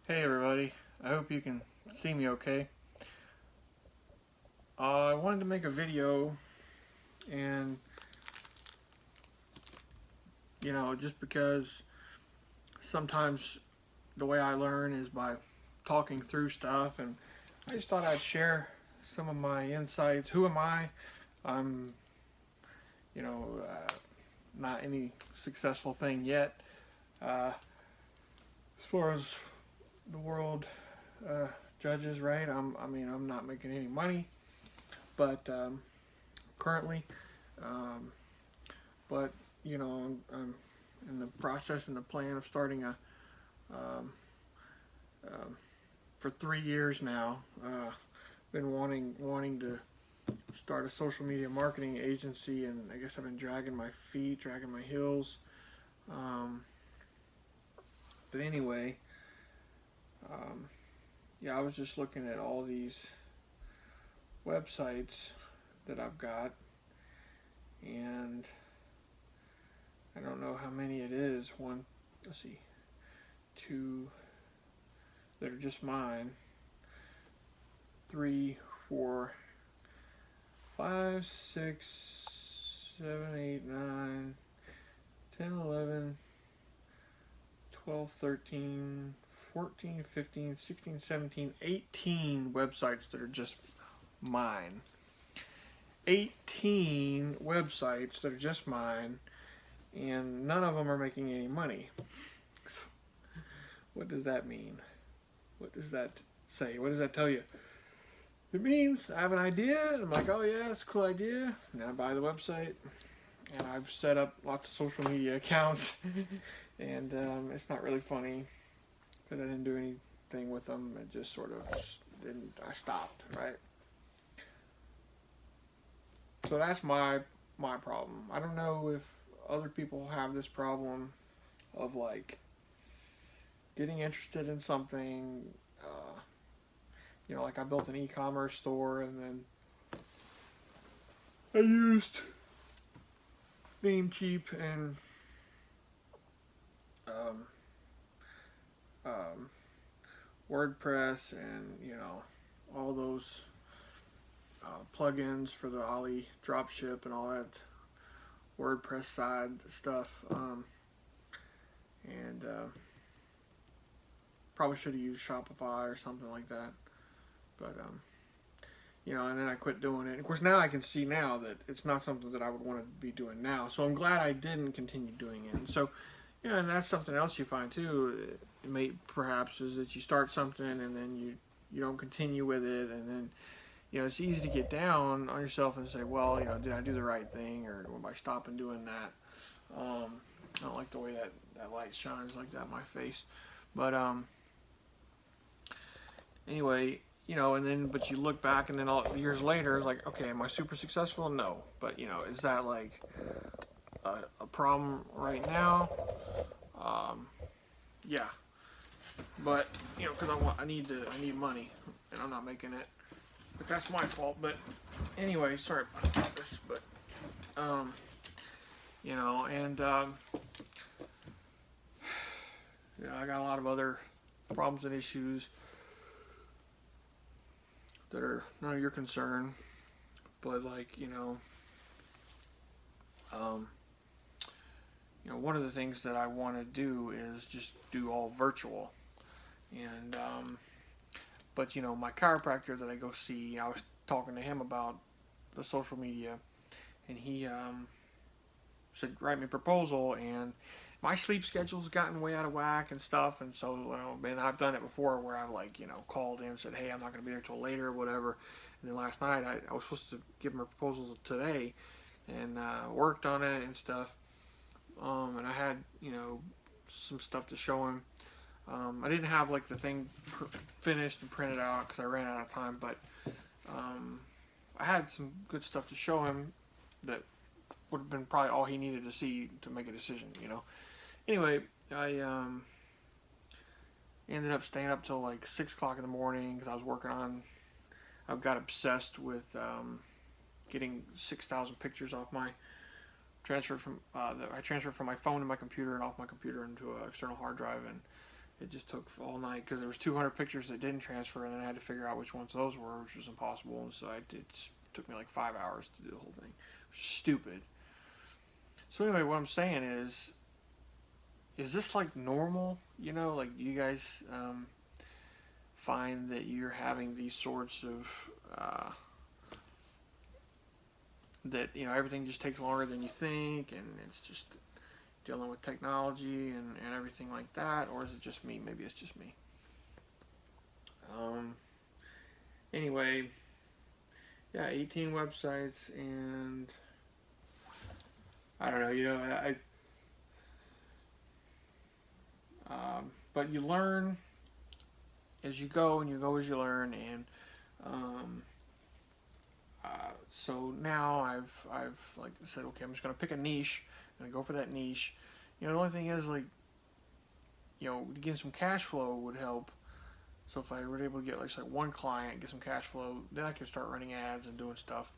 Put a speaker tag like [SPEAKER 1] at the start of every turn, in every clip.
[SPEAKER 1] Hey everybody, I hope you can see me okay. I wanted to make a video and just because sometimes the way I learn is by talking through stuff, and I just thought I'd share some of my insights. Who am I? I'm, you know, uh, not any successful thing yet. As far as the world uh, judges, right? I'm not making any money, but currently, um, but I'm in the process and the plan of starting a um, um, for 3 years now. Been wanting to start a social media marketing agency, and I guess I've been dragging my feet, dragging my heels. Um, but anyway, um, yeah, I was just looking at all these websites that I've got, and I don't know how many it is. One, let's see, two that are just mine. 3, 4, 5, 6, 7, 8, 9, 10, 11, 12, 13, 14, 15, 16, 17, 18 websites that are just mine. 18 websites that are just mine, and none of them are making any money. What does that mean? What does that say? What does that tell you? It means I have an idea, and I'm like, oh yeah, it's a cool idea. And I buy the website, and I've set up lots of social media accounts, and it's not really funny because I didn't do anything with them. It just sort of didn't. I stopped, right? So that's my problem. I don't know if other people have this problem of like getting interested in something. Like I built an e-commerce store, and then I used Namecheap and um, um, WordPress, and all those plugins for the Ali dropship and all that WordPress side stuff. And probably should have used Shopify or something like that. But and then I quit doing it. Of course, now I can see now that it's not something that I would want to be doing now. So I'm glad I didn't continue doing it. And so, and that's something else you find too. It may perhaps is that you start something and then you don't continue with it, and then it's easy to get down on yourself and say, well, did I do the right thing, or by stopping doing that? I don't like the way that light shines like that in my face. But anyway, and then but you look back, and then all years later, it's like, okay, am I super successful? No, but is that like a problem right now? Um, yeah, but because I need money, and I'm not making it. But that's my fault. But anyway, sorry about this. But um, and I got a lot of other problems and issues that are none of your concern. But like um, one of the things that I want to do is just do all virtual, and but my chiropractor that I go see, I was talking to him about the social media, and he said write me a proposal, and my sleep schedule's gotten way out of whack and stuff, and so man, I've done it before where I've like called in and said, hey, I'm not going to be there till later or whatever, and then last night I was supposed to give him a proposal today, and worked on it and stuff, and I had some stuff to show him. I didn't have like the thing finished and printed out because I ran out of time, but I had some good stuff to show him that would have been probably all he needed to see to make a decision. Anyway, I ended up staying up till like 6 o'clock in the morning because I was working on. I got obsessed with getting 6,000 pictures off my transferred from I transferred from my phone to my computer and off my computer into an external hard drive, and it just took all night because there was 200 pictures that didn't transfer, and then I had to figure out which ones those were, which was impossible. And so it took me like 5 hours to do the whole thing, which is stupid. So anyway, what I'm saying is this like normal? You know, like do you guys find that you're having these sorts of that everything just takes longer than you think, and it's just dealing with technology and everything like that, or is it just me? Maybe it's just me. Anyway, yeah, 18 websites, and I don't know, but you learn as you go, and you go as you learn, and so now I've like said, okay, I'm just gonna pick a niche and go for that niche. The only thing is like, getting some cash flow would help. So if I were able to get like one client, get some cash flow, then I could start running ads and doing stuff.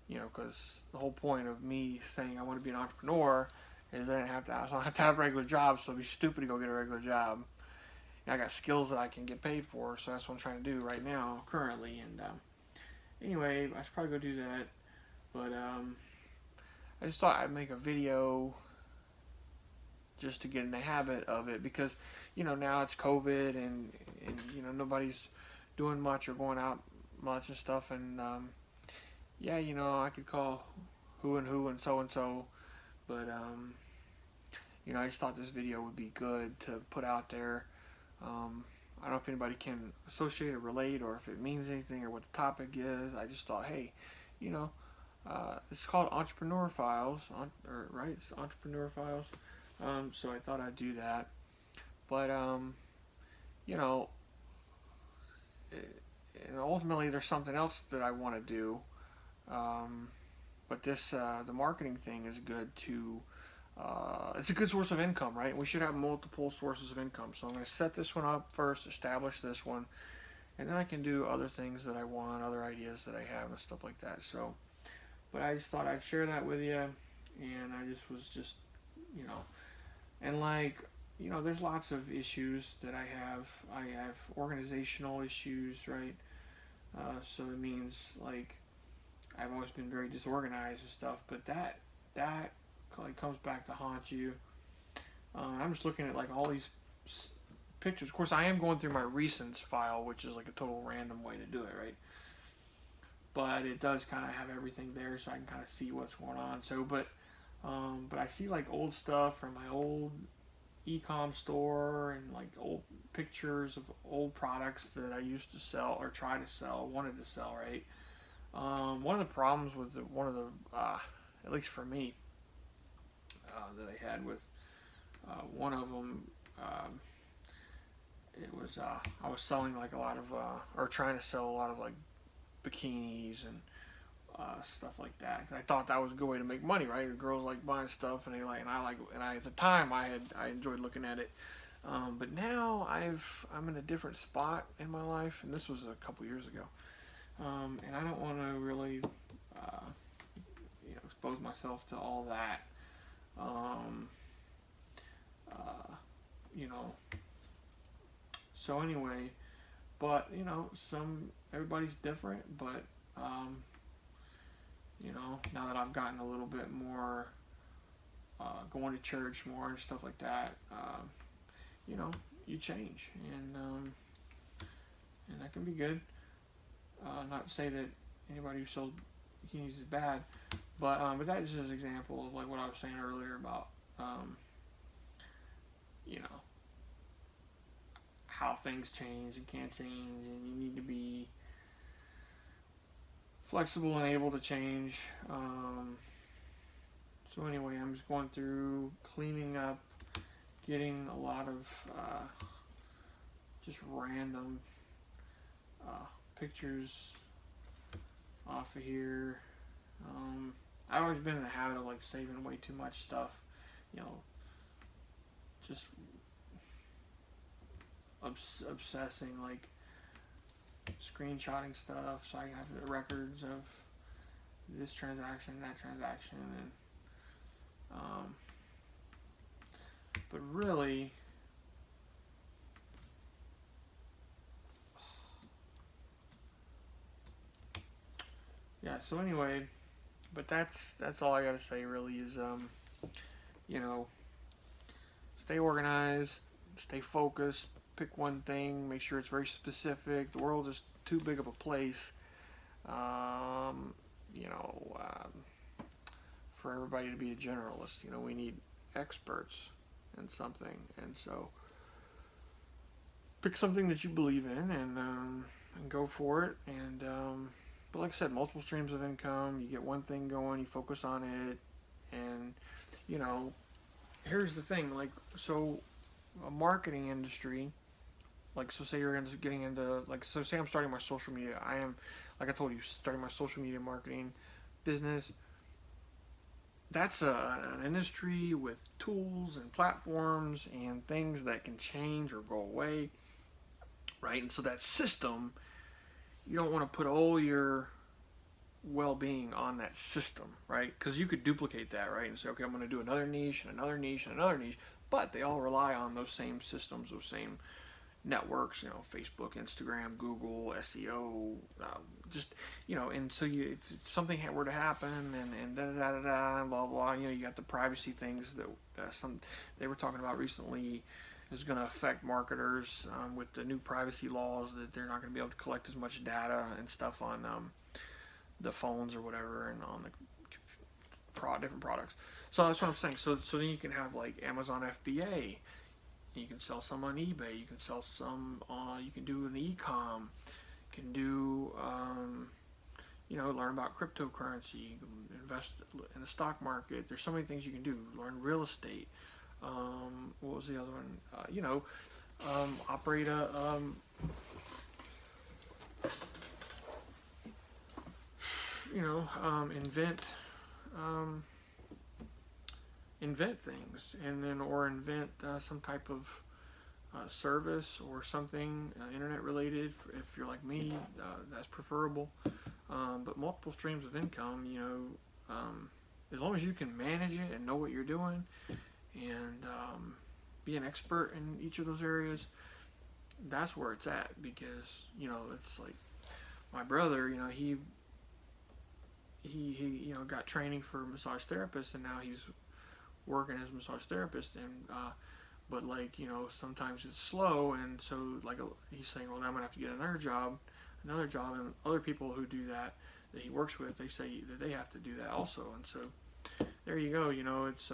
[SPEAKER 1] Because the whole point of me saying I want to be an entrepreneur is I don't have to have a regular job, so it'd be stupid to go get a regular job. And I got skills that I can get paid for, so that's what I'm trying to do right now, currently. And anyway, I should probably go do that. But I just thought I'd make a video just to get in the habit of it, because now it's COVID, and nobody's doing much or going out much and stuff, and yeah, I could call who and so, but I just thought this video would be good to put out there. I don't know if anybody can associate or relate, or if it means anything, or what the topic is. I just thought, hey, it's called Entrepreneur Files, right? It's Entrepreneur Files. So I thought I'd do that, but and ultimately there's something else that I want to do. But this the marketing thing is good to. It's a good source of income, right? We should have multiple sources of income. So I'm going to set this one up first, establish this one, and then I can do other things that I want, other ideas that I have, and stuff like that. So, but I just thought I'd share that with you, and I just was and there's lots of issues that I have. I have organizational issues, right? So it means like I've always been very disorganized and stuff, but that comes back to haunt you. I'm just looking at like all these pictures. Of course, I am going through my recents file, which is like a total random way to do it, right? But it does kind of have everything there, so I can kind of see what's going on. So, but I see like old stuff from my old e-com store, and like old pictures of old products that I used to sell or try to sell, wanted to sell, right? One of the problems with at least for me, that I had with one of them, it was I was selling like a lot of or trying to sell a lot of like bikinis and stuff like that. Cause I thought that was a good way to make money, right? The girls like buying stuff, and I at the time I enjoyed looking at it. But now I'm in a different spot in my life, and this was a couple years ago. And I don't want to really expose myself to all that. So anyway, but everybody's different, but now that I've gotten a little bit more going to church more and stuff like that, you change, and that can be good. Not to say that anybody who sells bikinis is bad, but that is just an example of like what I was saying earlier about how things change and can change, and you need to be flexible and able to change. So anyway, I'm just going through cleaning up, getting a lot of just random pictures off of here. I've always been in the habit of like saving way too much stuff, just obsessing, like screenshotting stuff so I can have the records of this transaction, that transaction, and But really, yeah. So anyway, but that's all I gotta say. Really is you know, stay organized, stay focused, pick one thing, make sure it's very specific. The world is too big of a place, um, you know, for everybody to be a generalist. You know, we need experts in something, and so pick something that you believe in and go for it. And but like I said, multiple streams of income. You get one thing going, you focus on it, and you know, here's the thing. Like so, a marketing industry. Like so, say you're getting into like so. Say I'm starting my social media. I am, like I told you, starting my social media marketing business. That's an industry with tools and platforms and things that can change or go away, right? And so that system, you don't want to put all your well-being on that system, right? Because you could duplicate that, right? And say, okay, I'm going to do another niche and another niche and another niche, but they all rely on those same systems, those same networks, you know, Facebook, Instagram, Google, SEO, just, you know, and so you, if something were to happen and da da da da, blah blah, you know, you got the privacy things that some they were talking about recently is going to affect marketers with the new privacy laws that they're not going to be able to collect as much data and stuff on the phones or whatever and on the different products. So that's what I'm saying. So then you can have like Amazon FBA. You can sell some on eBay. You can sell some. You can do an e-com. You can do. You know, learn about cryptocurrency. You can invest in the stock market. There's so many things you can do. Learn real estate. What was the other one? You know, operate a. You know, invent things, and then or invent some type of service or something internet related. If you're like me, that's preferable. But multiple streams of income, you know, as long as you can manage it and know what you're doing, and be an expert in each of those areas, that's where it's at. Because you know, it's like my brother, you know, he you know got training for a massage therapist, and now he's working as a massage therapist, and but like you know sometimes it's slow, and so like he's saying, well, now I'm gonna have to get another job, and other people who do that he works with, they say that they have to do that also, and so there you go. You know, it's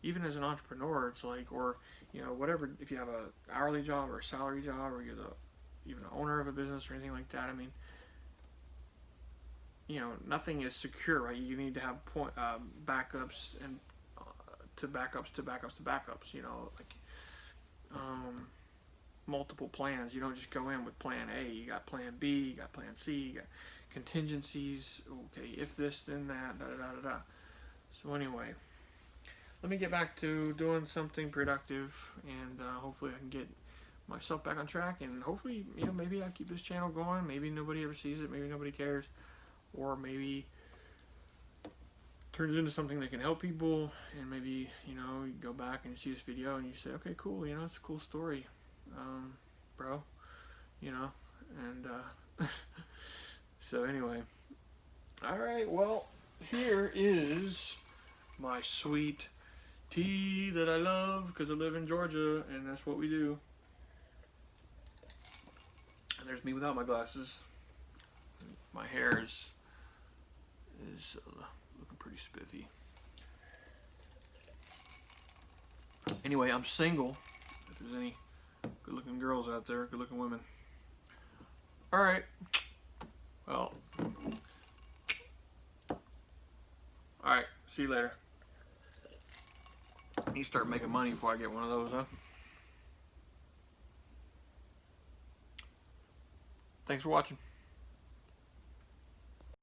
[SPEAKER 1] even as an entrepreneur, it's like, or you know, whatever, if you have a hourly job or a salary job, or you're even the owner of a business or anything like that. I mean, you know, nothing is secure, right? You need to have backups and to backups to backups to backups. You know, like multiple plans. You don't just go in with plan A. You got plan B. You got plan C. You got contingencies. Okay, if this, then that. Da da da da da. So anyway, let me get back to doing something productive, and hopefully I can get myself back on track, and hopefully, you know, maybe I'll keep this channel going. Maybe nobody ever sees it. Maybe nobody cares. Or maybe turns into something that can help people, and maybe, you know, you go back and you see this video and you say, okay, cool, you know, it's a cool story, bro, you know, and so anyway, alright, well, here is my sweet tea that I love, because I live in Georgia, and that's what we do. And there's me without my glasses. My hair is looking pretty spiffy. Anyway, I'm single. If there's any good-looking girls out there, good-looking women. All right. Well. All right. See you later. I need to start making money before I get one of those, huh? Thanks for watching.